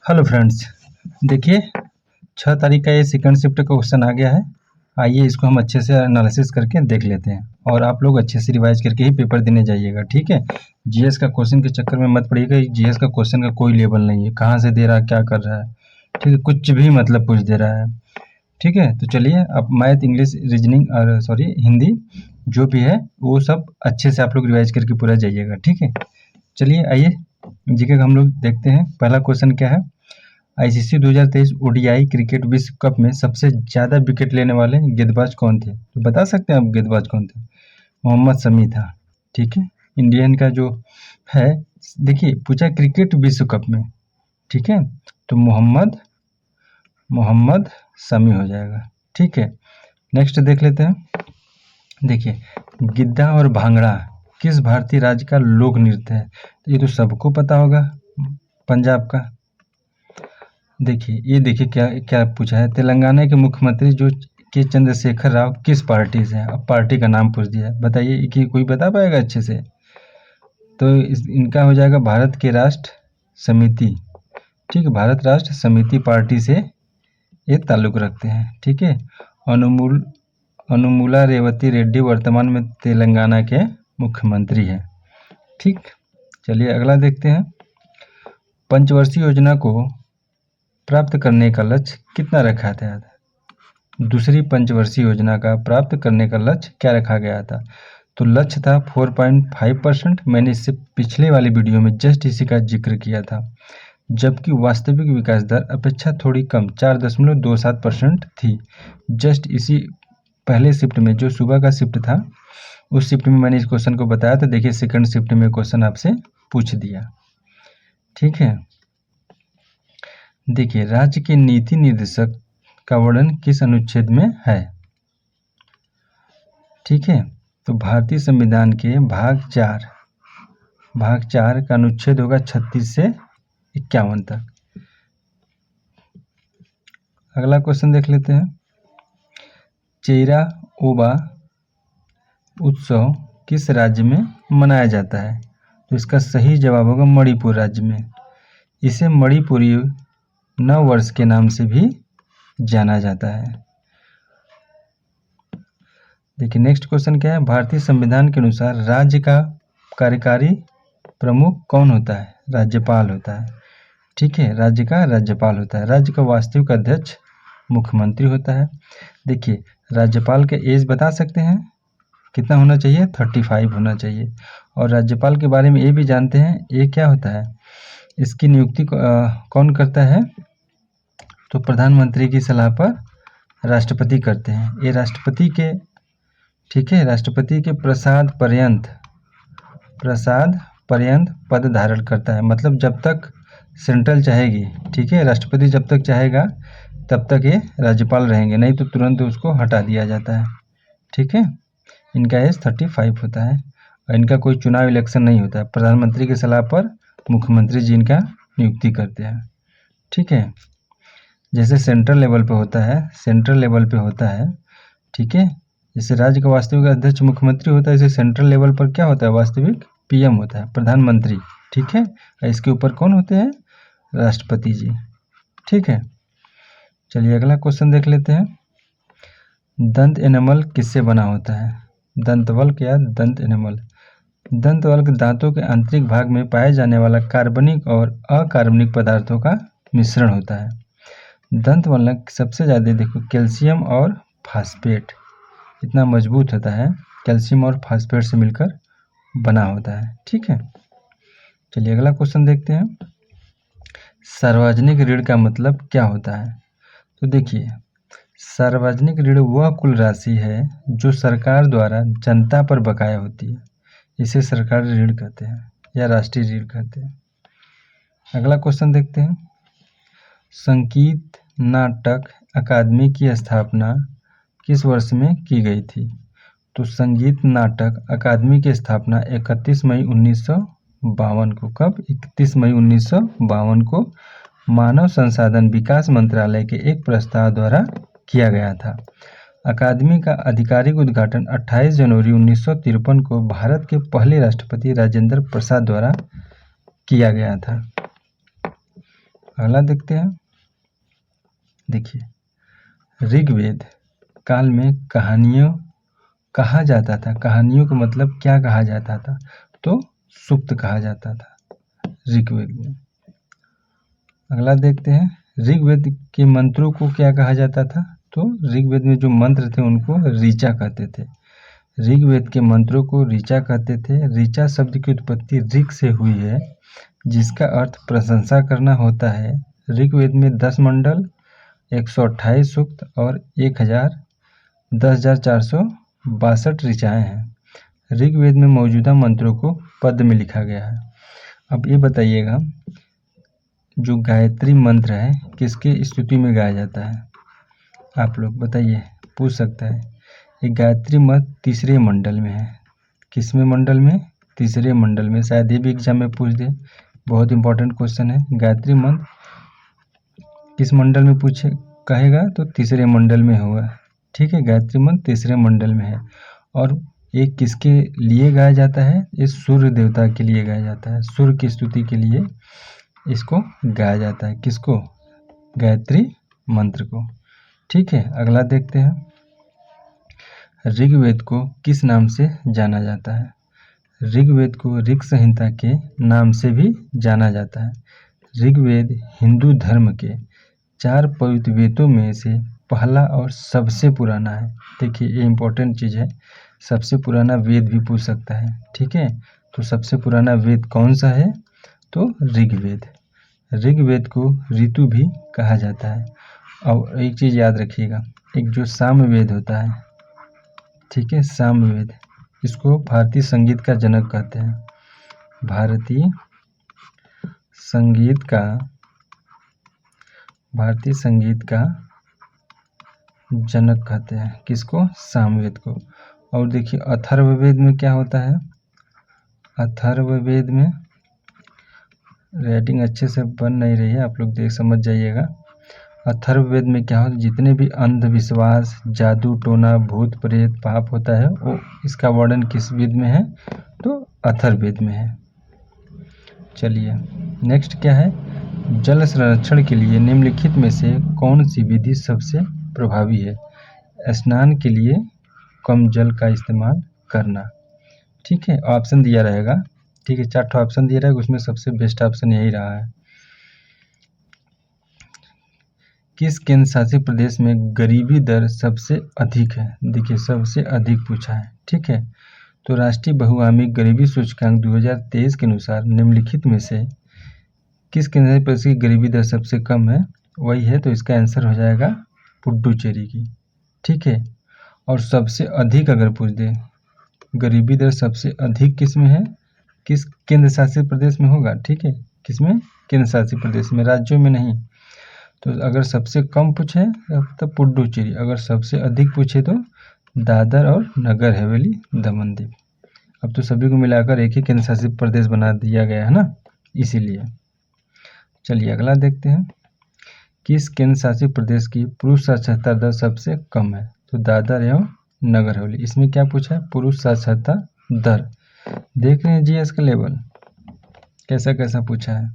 Hello friends, देखिए 6 तारीख का ये सेकंड शिफ्ट का क्वेश्चन आ गया है। आइए इसको हम अच्छे से एनालिसिस करके देख लेते हैं और आप लोग अच्छे से रिवाइज करके ही पेपर देने जाइएगा, ठीक है। जीएस का क्वेश्चन के चक्कर में मत पड़िएगा। जीएस का क्वेश्चन का कोई लेवल नहीं है, कहाँ से दे रहा है, क्या कर रहा है, ठीक है, कुछ भी मतलब पूछ दे रहा है, ठीक है। तो चलिए अब मैथ, इंग्लिश, रीजनिंग और हिंदी जो भी है वो सब अच्छे से आप लोग रिवाइज करके पूरा जाइएगा, ठीक है। चलिए आइए जीके का हम लोग देखते हैं। पहला क्वेश्चन क्या है, आईसीसी 2023 ओडीआई क्रिकेट विश्व कप में सबसे ज़्यादा विकेट लेने वाले गेंदबाज कौन थे? तो बता सकते हैं आप गेंदबाज कौन थे? मोहम्मद शमी था, ठीक है। इंडियन का जो है, देखिए पूछा क्रिकेट विश्व कप में, ठीक है, तो मोहम्मद शमी हो जाएगा, ठीक है। नेक्स्ट देख लेते हैं। देखिए गिद्धा और भांगड़ा किस भारतीय राज्य का लोक नृत्य है? तो ये तो सबको पता होगा, पंजाब का। देखिए ये देखिए क्या क्या पूछा है, तेलंगाना के मुख्यमंत्री जो के चंद्रशेखर राव किस पार्टी से हैं? अब पार्टी का नाम पूछ दिया है, बताइए कि कोई बता पाएगा अच्छे से? तो इनका हो जाएगा भारत के राष्ट्र समिति, ठीक है, भारत राष्ट्र समिति पार्टी से ये ताल्लुक रखते हैं, ठीक है। अनुमुला रेवती रेड्डी वर्तमान में तेलंगाना के मुख्यमंत्री है, ठीक। चलिए अगला देखते हैं। पंचवर्षीय योजना को प्राप्त करने का लक्ष्य कितना रखा था? दूसरी पंचवर्षीय योजना का प्राप्त करने का लक्ष्य क्या रखा गया था? तो लक्ष्य था 4.5%। मैंने इससे पिछले वाली वीडियो में जस्ट इसी का जिक्र किया था, जबकि वास्तविक विकास दर अपेक्षा थोड़ी कम 4.27% थी। जस्ट इसी पहले शिफ्ट में, जो सुबह का शिफ्ट था, उस शिफ्ट में मैंने इस क्वेश्चन को बताया था। देखिए सेकंड शिफ्ट में क्वेश्चन आपसे पूछ दिया, ठीक है। देखिए राज्य के नीति निर्देशक का वर्णन किस अनुच्छेद में है? ठीक है, तो भारतीय संविधान के भाग 4 का अनुच्छेद होगा 36 से 51 तक। अगला क्वेश्चन देख लेते हैं। चेरा ओबा उत्सव किस राज्य में मनाया जाता है? तो इसका सही जवाब होगा मणिपुर राज्य में। इसे मणिपुरी नव वर्ष के नाम से भी जाना जाता है। देखिए नेक्स्ट क्वेश्चन क्या है, भारतीय संविधान के अनुसार राज्य का कार्यकारी प्रमुख कौन होता है? राज्यपाल होता है, ठीक है, राज्य का राज्यपाल होता है। राज्य का वास्तविक अध्यक्ष मुख्यमंत्री होता है। देखिए राज्यपाल के एज बता सकते हैं कितना होना चाहिए? 35 होना चाहिए। और राज्यपाल के बारे में ये भी जानते हैं, ये क्या होता है, इसकी नियुक्ति कौन करता है? तो प्रधानमंत्री की सलाह पर राष्ट्रपति करते हैं। ये राष्ट्रपति के, ठीक है, राष्ट्रपति के प्रसाद पर्यंत पद धारण करता है। मतलब जब तक सेंट्रल चाहेगी, ठीक है, राष्ट्रपति जब तक चाहेगा तब तक ये राज्यपाल रहेंगे, नहीं तो तुरंत उसको हटा दिया जाता है, ठीक है। इनका एज 35 होता है और इनका कोई चुनाव इलेक्शन नहीं होता है। प्रधानमंत्री की सलाह पर मुख्यमंत्री जी इनका नियुक्ति करते हैं, ठीक है। जैसे सेंट्रल लेवल पे होता है, ठीक है। जैसे राज्य का वास्तविक अध्यक्ष मुख्यमंत्री होता है, जैसे सेंट्रल लेवल पर क्या होता है, वास्तविक पीएम होता है, प्रधानमंत्री, ठीक है। और इसके ऊपर कौन होते हैं? राष्ट्रपति जी, ठीक है। चलिए अगला क्वेश्चन देख लेते हैं। दंत एनिमल किससे बना होता है? दंतवल्क या दंत एनिमल। दंतवल्क दांतों के आंतरिक भाग में पाए जाने वाला कार्बनिक और अकार्बनिक पदार्थों का मिश्रण होता है। दंतवल्क सबसे ज़्यादा देखो कैल्शियम और फास्फेट, इतना मजबूत होता है, कैल्शियम और फास्फेट से मिलकर बना होता है, ठीक है। चलिए अगला क्वेश्चन देखते हैं। सार्वजनिक ऋण का मतलब क्या होता है? तो देखिए सार्वजनिक ऋण वह कुल राशि है जो सरकार द्वारा जनता पर बकाया होती है, इसे सरकारी ऋण कहते हैं या राष्ट्रीय ऋण कहते हैं। अगला क्वेश्चन देखते हैं। संगीत नाटक अकादमी की स्थापना किस वर्ष में की गई थी? तो संगीत नाटक अकादमी की स्थापना 31 मई 1952 को, कब? 31 मई 1952 को मानव संसाधन विकास मंत्रालय के एक प्रस्ताव द्वारा किया गया था। अकादमी का आधिकारिक उद्घाटन 28 जनवरी 1953 को भारत के पहले राष्ट्रपति राजेंद्र प्रसाद द्वारा किया गया था। अगला देखते हैं। देखिए, ऋग्वेद काल में कहानियों कहा जाता था। कहानियों का मतलब क्या कहा जाता था? तो सूक्त कहा जाता था ऋग्वेद में। अगला देखते हैं, ऋग्वेद के मंत्रों को क्या कहा जाता था? तो ऋग्वेद में जो मंत्र थे उनको ऋचा कहते थे। ऋग्वेद के मंत्रों को ऋचा कहते थे। ऋचा शब्द की उत्पत्ति ऋग से हुई है, जिसका अर्थ प्रशंसा करना होता है। ऋग्वेद में 10 मंडल, 128 सूक्त और 10,462 ऋचाएँ हैं। ऋग्वेद में मौजूदा मंत्रों को पद में लिखा गया है। अब ये बताइएगा, जो गायत्री मंत्र है किसके स्तुति में गाया जाता है? आप लोग बताइए, पूछ सकता है। ये गायत्री मंत्र तीसरे मंडल में है। किसमें मंडल में? तीसरे मंडल में। शायद ये भी एग्जाम में पूछ दे, बहुत इंपॉर्टेंट क्वेश्चन है। गायत्री मंत्र किस मंडल में पूछे कहेगा तो तीसरे मंडल में होगा। ठीक है, गायत्री मंत्र तीसरे मंडल में है। और ये किसके लिए गाया जाता है? ये सूर्य देवता के लिए गाया जाता है। सूर्य की स्तुति के लिए इसको गाया जाता है। किसको? गायत्री मंत्र को। ठीक है, अगला देखते हैं। ऋग्वेद को किस नाम से जाना जाता है? ऋग्वेद को ऋग संहिता के नाम से भी जाना जाता है। ऋग्वेद हिंदू धर्म के 4 पवित्र वेदों में से पहला और सबसे पुराना है। देखिए, ये इंपॉर्टेंट चीज़ है। सबसे पुराना वेद भी पूछ सकता है। ठीक है, तो सबसे पुराना वेद कौन सा है? तो ऋग्वेद। ऋग्वेद को ऋतु भी कहा जाता है। और एक चीज़ याद रखिएगा, एक जो सामवेद होता है, ठीक है, सामवेद, इसको भारतीय संगीत का जनक कहते हैं। भारतीय संगीत का जनक कहते हैं। किसको? सामवेद को। और देखिए, अथर्ववेद में क्या होता है? अथर्ववेद में राइटिंग अच्छे से बन नहीं रही है, आप लोग देख समझ जाइएगा। अथर्ववेद में क्या होता है? जितने भी अंधविश्वास, जादू टोना, भूत प्रेत, पाप होता है, वो इसका वर्णन किस वेद में है? तो अथर्ववेद में है। चलिए, नेक्स्ट क्या है? जल संरक्षण के लिए निम्नलिखित में से कौन सी विधि सबसे प्रभावी है? स्नान के लिए कम जल का इस्तेमाल करना। ठीक है, ऑप्शन दिया रहेगा। ठीक है, 4 ऑप्शन दिया रहेगा, उसमें सबसे बेस्ट ऑप्शन यही रहा है। किस केंद्र शासित प्रदेश में गरीबी दर सबसे अधिक है? देखिए, सबसे अधिक पूछा है। ठीक है, तो राष्ट्रीय बहुआंशिक गरीबी सूचकांक 2023 के अनुसार निम्नलिखित में से किस केंद्र शासित प्रदेश की गरीबी दर सबसे कम है? वही है, तो इसका आंसर हो जाएगा पुडुचेरी की। ठीक है, और सबसे अधिक अगर पूछ दे, गरीबी दर सबसे अधिक किस में है? किस केंद्र शासित प्रदेश में होगा? ठीक है, किसमें? केंद्र शासित प्रदेश में, राज्यों में नहीं। तो अगर सबसे कम पूछे तो पुडुचेरी, अगर सबसे अधिक पूछे तो दादर और नगर हवेली दमन दीव। अब तो सभी को मिलाकर एक ही केंद्र शासित प्रदेश बना दिया गया है ना, इसीलिए। चलिए, अगला देखते हैं। किस केंद्र शासित प्रदेश की पुरुष साक्षरता दर सबसे कम है? तो दादर एवं नगर हवेली। इसमें क्या पूछा है? पुरुष साक्षरता दर। देख रहे हैं जीएस का लेवल कैसा कैसा पूछा है।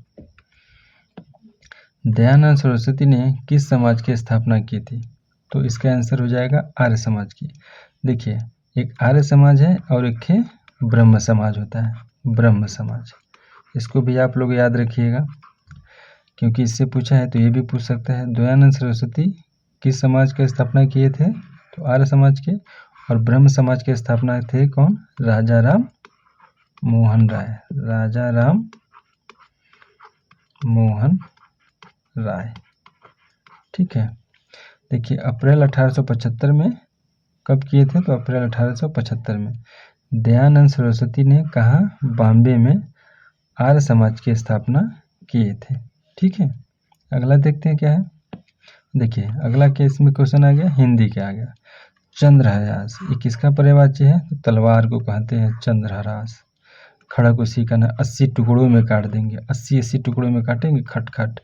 दयानंद सरस्वती ने किस समाज की स्थापना की थी? तो इसका आंसर हो जाएगा आर्य समाज की। देखिए, एक आर्य समाज है और एक है ब्रह्म समाज होता है, ब्रह्म समाज। इसको भी आप लोग याद रखिएगा, क्योंकि इससे पूछा है तो ये भी पूछ सकता है। दयानंद सरस्वती किस समाज की स्थापना किए थे? तो आर्य समाज के। और ब्रह्म समाज की स्थापना थे कौन? राजा राम मोहन राय। राजा राम मोहन राय। ठीक है, देखिए, अप्रैल 1875 में कब किए थे? तो अप्रैल 1875 में। दयानंद सरस्वती ने कहाँ? बॉम्बे में आर्य समाज की स्थापना किए थे। ठीक है, अगला देखते हैं क्या है। देखिए, अगला केस में क्वेश्चन आ गया, हिंदी के आ गया। चंद्रहास ये किसका पर्यायवाची है? तो तलवार को कहते हैं चंद्रहास। खड़क उसी का ना 80 टुकड़ों में काट देंगे, 80 टुकड़ों में काटेंगे, खट खट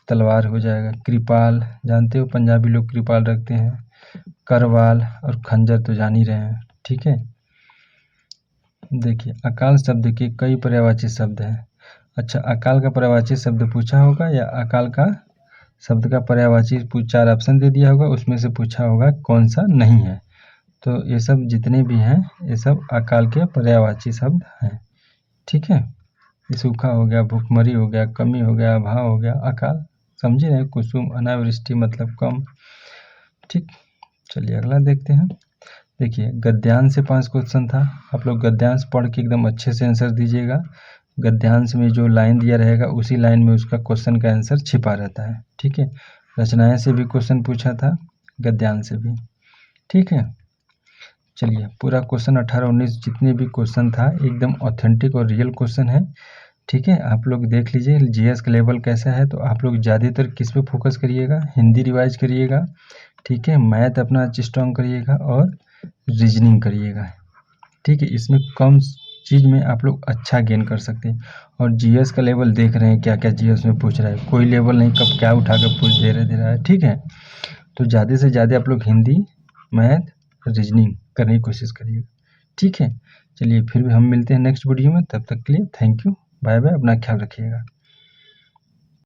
तलवार हो जाएगा। कृपाल, जानते हो पंजाबी लोग कृपाल रखते हैं। करवाल और खंजर तो जान ही रहे हैं। ठीक है, देखिए, अकाल शब्द के कई पर्यायवाची शब्द हैं। अच्छा, अकाल का पर्यायवाची शब्द पूछा होगा या अकाल का शब्द का पर्यायवाची 4 ऑप्शन दे दिया होगा, उसमें से पूछा होगा कौन सा नहीं है। तो ये सब जितने भी हैं ये सब अकाल के पर्यायवाची शब्द हैं। ठीक है, सूखा हो गया, भूखमरी हो गया, कमी हो गया, अभाव हो गया, अकाल। समझे रहे, कुसुम, अनावृष्टि मतलब कम। ठीक, चलिए अगला देखते हैं। देखिए, गद्यांश से 5 क्वेश्चन था। आप लोग गद्यांश पढ़ के एकदम अच्छे से आंसर दीजिएगा। गद्यांश में जो लाइन दिया रहेगा उसी लाइन में उसका क्वेश्चन का आंसर छिपा रहता है। ठीक है, रचनाएं से भी क्वेश्चन पूछा था, गद्यांश से भी। ठीक है, चलिए पूरा क्वेश्चन 18-19 जितने भी क्वेश्चन था एकदम ऑथेंटिक और रियल क्वेश्चन है। ठीक है, आप लोग देख लीजिए जीएस का लेवल कैसा है। तो आप लोग ज़्यादातर किस पे फोकस करिएगा, हिंदी रिवाइज करिएगा। ठीक है, मैथ अपना स्ट्रॉन्ग करिएगा और रीजनिंग करिएगा। ठीक है, इसमें कम चीज़ में आप लोग अच्छा गेन कर सकते हैं। और जीएस का लेवल देख रहे हैं क्या क्या जीएस में पूछ रहा है, कोई लेवल नहीं कब क्या उठा कर पूछ दे रहा है। ठीक है, तो ज़्यादा से ज़्यादा आप लोग हिंदी, मैथ, रीजनिंग करने की कोशिश करिए। ठीक है, चलिए फिर भी हम मिलते हैं नेक्स्ट वीडियो में। तब तक के लिए थैंक यू, बाय बाय, अपना ख्याल रखिएगा।